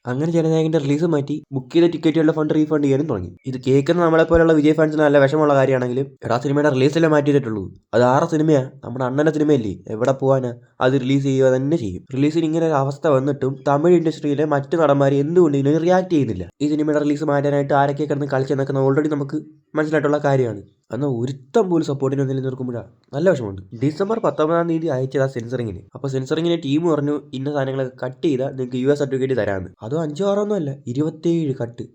അങ്ങനെ ജനനായകന്റെ റിലീസ് മാറ്റി ബുക്ക് ചെയ്ത ടിക്കറ്റുകളുടെ ഫണ്ട് റീഫണ്ട് ചെയ്യാനും തുടങ്ങി. ഇത് കേൾക്കുന്ന നമ്മളെപ്പോലുള്ള വിജയ് ഫാൻസിന് നല്ല വിഷമമുള്ള കാര്യമാണെങ്കിലും എടാ സിനിമയുടെ റിലീസല്ലേ മാറ്റി ചെയ്തിട്ടുള്ളൂ. അത് ആറ് സിനിമയാ, നമ്മുടെ അണ്ണന്റെ സിനിമയല്ലേ, എവിടെ പോകാനാ, അത് റിലീസ് ചെയ്യുക തന്നെ ചെയ്യും. റിലീസിന് ഇങ്ങനെ ഒരു അവസ്ഥ വന്നിട്ടും തമിഴ് ഇൻഡസ്ട്രിയിലെ മറ്റു നടന്മാർ എന്തുകൊണ്ട് ഇതിന് റിയാക്ട് ചെയ്യുന്നില്ല? ഈ സിനിമയുടെ റിലീസ് മാറ്റാനായിട്ട് ആരൊക്കെ കിടന്ന് കളിച്ചെന്നൊക്കെ ഓൾറെഡി നമുക്ക് മനസ്സിലായിട്ടുള്ള കാര്യമാണ്. എന്നാൽ ഒരുത്തം പോലും സപ്പോർട്ടിന് നിലനിൽക്കുമ്പോഴാണ് നല്ല വിഷമമുണ്ട്. ഡിസംബർ 19 അയച്ചതാ സെൻസറിങ്ങിന്. അപ്പോൾ സെൻസറിങ്ങിന് ടീം പറഞ്ഞു ഇന്ന സാധനങ്ങളൊക്കെ കട്ട് ചെയ്താൽ നിങ്ങൾക്ക് US സർട്ടിഫിക്കറ്റ് തരാമെന്ന്. അതും 5 6 ഒന്നും അല്ല, 27 കട്ട്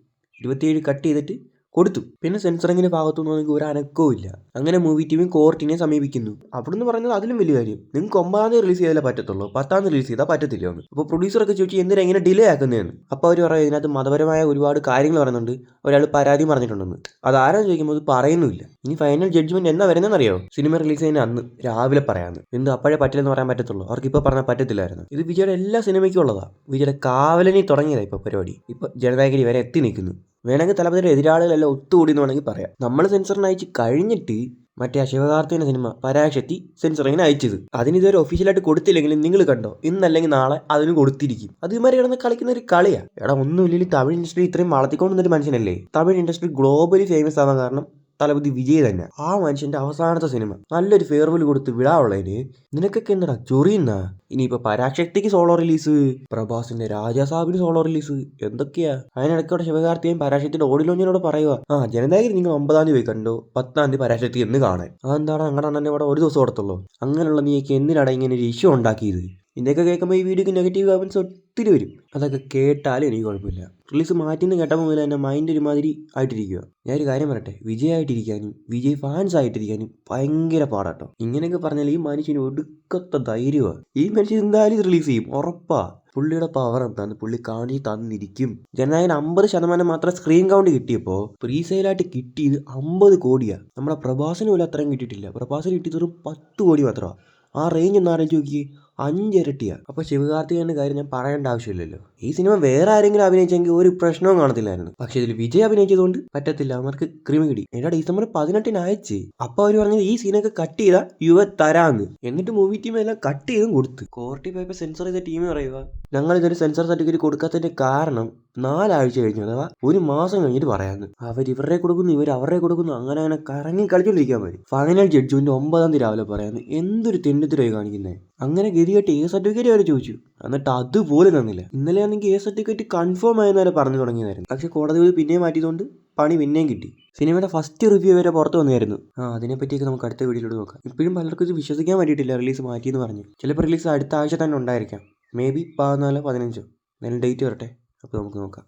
ചെയ്തിട്ട് കൊടുത്തു. പിന്നെ സെൻസറിങ്ങിന്റെ ഭാഗത്തുനിന്ന് നിങ്ങൾക്ക് ഒരു അനക്കവും ഇല്ല. അങ്ങനെ മൂവി ടീമും കോർട്ടിനെ സമീപിക്കുന്നു. അവിടുന്ന് പറഞ്ഞത് അതിലും വലിയ കാര്യം, നിങ്ങൾക്ക് 9 റിലീസ് ചെയ്താലേ പറ്റത്തുള്ളൂ, 10 റിലീസ് ചെയ്താൽ പറ്റത്തില്ല എന്ന്. അപ്പോൾ പ്രൊഡ്യൂസറൊക്കെ ചോദിച്ചു എന്തിനാ ഇങ്ങനെ ഡിലേ ആക്കുന്നതെന്ന്. അപ്പോൾ അവർ പറയും ഇതിനകത്ത് മതപരമായ ഒരുപാട് കാര്യങ്ങൾ പറയുന്നുണ്ട്, ഒരാൾ പരാതി പറഞ്ഞിട്ടുണ്ടെന്ന്. അത് ആരാന്ന് ചോദിക്കുമ്പോൾ അത് പറയുന്നുമില്ല. ഇനി ഫൈനൽ ജഡ്ജ്മെന്റ് എന്നാ വരുന്നതെന്നറിയോ? സിനിമ റിലീസ് ചെയ്യുന്ന അന്ന് രാവിലെ പറയാമെന്ന്. എന്ത് അപ്പോഴേ പറ്റില്ലെന്ന് പറയാൻ പറ്റത്തുള്ളൂ? അവർക്ക് ഇപ്പോൾ പറഞ്ഞാൽ പറ്റത്തില്ലായിരുന്നു. ഇത് വിജയുടെ എല്ലാ സിനിമയ്ക്കും ഉള്ളതാ. വിജയുടെ കാവലനി തുടങ്ങിയതാ ഇപ്പോൾ പരിപാടി. ഇപ്പോൾ ജനനായകനി വരെ എത്തി നിൽക്കുന്നു. വേണമെങ്കിൽ തലപതിയുടെ എതിരാളികളെല്ലാം ഒത്തുകൂടി എന്ന് വേണമെങ്കിൽ പറയാം. നമ്മൾ സെൻസറിന് അയച്ച് കഴിഞ്ഞിട്ട് മറ്റേ ആ ശിവകാർത്തികൻ്റെ സിനിമ പരാശക്തി സെൻസറിങ്ങിന് അയച്ചത്. അതിനിതുവരെ ഒഫീഷ്യലായിട്ട് കൊടുത്തില്ലെങ്കിലും നിങ്ങൾ കണ്ടോ, ഇന്നല്ലെങ്കിൽ നാളെ അതിന് കൊടുത്തിരിക്കും. അത് ഇമാരി കിടന്ന് കളിക്കുന്ന ഒരു കളിയാ. എടാ ഒന്നുമില്ലെങ്കിൽ തമിഴ് ഇൻഡസ്ട്രി ഇത്രയും വളർത്തിക്കൊണ്ടുവന്നൊരു മനുഷ്യനല്ലേ. തമിഴ് ഇൻഡസ്ട്രി ഗ്ലോബലി ഫേമസ് ആവാൻ കാരണം തലപതി വിജയ് തന്നെ. ആ മനുഷ്യന്റെ അവസാനത്തെ സിനിമ നല്ലൊരു ഫെയർവെൽ കൊടുത്ത് വിടാനുള്ളതിന് നിനക്കൊക്കെ എന്താ ചൊറിയുന്നാ? ഇനിയിപ്പോൾ പരാശക്തിക്ക് സോളോ റിലീസ്, പ്രഭാസിന്റെ രാജാസാബിന് സോളോ റിലീസ്, എന്തൊക്കെയാ. അതിനിടയ്ക്കോടെ ശിവകാർത്തിയും പരാശക്തിയുടെ ഓഡിലോഞ്ചിനോട് പറയുക ജനനായകൻ നിങ്ങൾ 9 തീയതി പോയി കണ്ടോ, 10 തീയതി പരാശക്തി എന്ന് കാണാൻ. അതെന്താണ് അങ്ങനെ അണ്ണനെ ഇവിടെ ഒരു ദിവസം കൊടുത്തുള്ളൂ? അങ്ങനെയുള്ള നീക്ക് എന്തിനാണ് ഇങ്ങനെ ഒരു ഇഷ്യൂ ഉണ്ടാക്കിയത്? ഇതൊക്കെ കേൾക്കുമ്പോൾ ഈ വീഡിയോക്ക് നെഗറ്റീവ് കമൻസ് ഒത്തിരി വരും. അതൊക്കെ കേട്ടാലും എനിക്ക് കുഴപ്പമില്ല. റിലീസ് മാറ്റിന്ന് കേട്ടപ്പോൾ മുതൽ എൻ്റെ മൈൻഡ് ഒരുമാതിരി ആയിട്ടിരിക്കുക. ഞാനൊരു കാര്യം പറയട്ടെ, വിജയ് ആയിട്ടിരിക്കാനും വിജയ് ഫാൻസ് ആയിട്ടിരിക്കാനും ഭയങ്കര പാടാട്ടോ. ഇങ്ങനെയൊക്കെ പറഞ്ഞാൽ ഈ മനുഷ്യന് ഒടുക്കത്തെ ധൈര്യമാണ്. ഈ മനുഷ്യൻ എന്തായാലും ഇത് റിലീസ് ചെയ്യും, ഉറപ്പാ. പുള്ളിയുടെ പവർ എന്താന്ന് പുള്ളി കാണി തന്നിരിക്കും. ജനനായകൻ 50% മാത്രം സ്ക്രീൻ കൗണ്ട് കിട്ടിയപ്പോൾ പ്രീ സെയിലായിട്ട് കിട്ടിയത് 50 കോടിയാണ്. നമ്മുടെ പ്രഭാസിന് പോലും അത്രയും കിട്ടിയിട്ടില്ല. പ്രഭാസിന് കിട്ടിയത് ഒരു 10 കോടി മാത്രമാണ്. ആ റേഞ്ച് ഒന്ന് ആലോചിച്ച് നോക്കിയേ, 5 ഇരട്ടിയാണ്. അപ്പോൾ ശിവകാർത്തികേയൻ്റെ കാര്യം ഞാൻ പറയേണ്ട ആവശ്യമില്ലല്ലോ. ഈ സിനിമ വേറെ ആരെങ്കിലും അഭിനയിച്ചെങ്കിൽ ഒരു പ്രശ്നവും കാണത്തില്ലായിരുന്നു. പക്ഷേ ഇതിൽ വിജയ് അഭിനയിച്ചതുകൊണ്ട് പറ്റത്തില്ല, അവർക്ക് ക്രിമി കിടി. എടാ ഡിസംബർ 18 അയച്ച്. അപ്പോൾ അവർ പറഞ്ഞത് ഈ സീനൊക്കെ കട്ട് ചെയ്താൽ യുവ തരാന്ന്. എന്നിട്ട് മൂവി ടീം എല്ലാം കട്ട് ചെയ്തും കൊടുത്ത്. കോർട്ടിൽ പോയപ്പോൾ സെൻസർ ചെയ്ത ടീം പറയുക ഞങ്ങൾ ഇതൊരു സെൻസർ സർട്ടിഫിക്കറ്റ് കൊടുക്കാത്തതിന്റെ കാരണം 4 ആഴ്ച കഴിഞ്ഞു, അഥവാ 1 മാസം കഴിഞ്ഞിട്ട് പറയാമെന്ന്. അവർ ഇവരുടെ കൊടുക്കുന്നു, ഇവർ അവരുടെ കൊടുക്കുന്നു, അങ്ങനെ കറങ്ങി കളിച്ചോണ്ടിരിക്കാൻ മതി. ഫൈനൽ ജഡ്ജ്മെന്റ് 9 തീയതി രാവിലെ പറയാമെന്ന്. എന്തൊരു തെന്നിത്തരമായി കാണിക്കുന്നത്. അങ്ങനെ ഗതികെട്ട് സർട്ടിഫിക്കറ്റ് വരെ ചോദിച്ചു, എന്നിട്ട് അതുപോലെ തന്നില്ല. ഇന്നലെ ആണെങ്കിൽ സർട്ടിഫിക്കറ്റ് കൺഫേം ആയെന്നവരെ പറഞ്ഞു തുടങ്ങിയതായിരുന്നു. പക്ഷെ കോടതി പോയി പിന്നെയും മാറ്റിയതുകൊണ്ട് പണി പിന്നെയും കിട്ടി. സിനിമയുടെ ഫസ്റ്റ് റിവ്യൂ വരെ പുറത്ത് വന്നായിരുന്നു. അതിനെപ്പറ്റിയൊക്കെ നമുക്ക് അടുത്ത വീഡിയോയിലൂടെ നോക്കാം. ഇപ്പോഴും പലർക്കും ഇത് വിശ്വസിക്കാൻ പറ്റിയിട്ടില്ല, റിലീസ് മാറ്റിയെന്ന് പറഞ്ഞു. ചിലപ്പോൾ റിലീസ് അടുത്ത ആഴ്ച തന്നെ ഉണ്ടായിരിക്കാം, മേ ബി 14 15. എന്തായാലും ഡേറ്റ് വരട്ടെ, അപ്പോൾ നമുക്ക് നോക്കാം.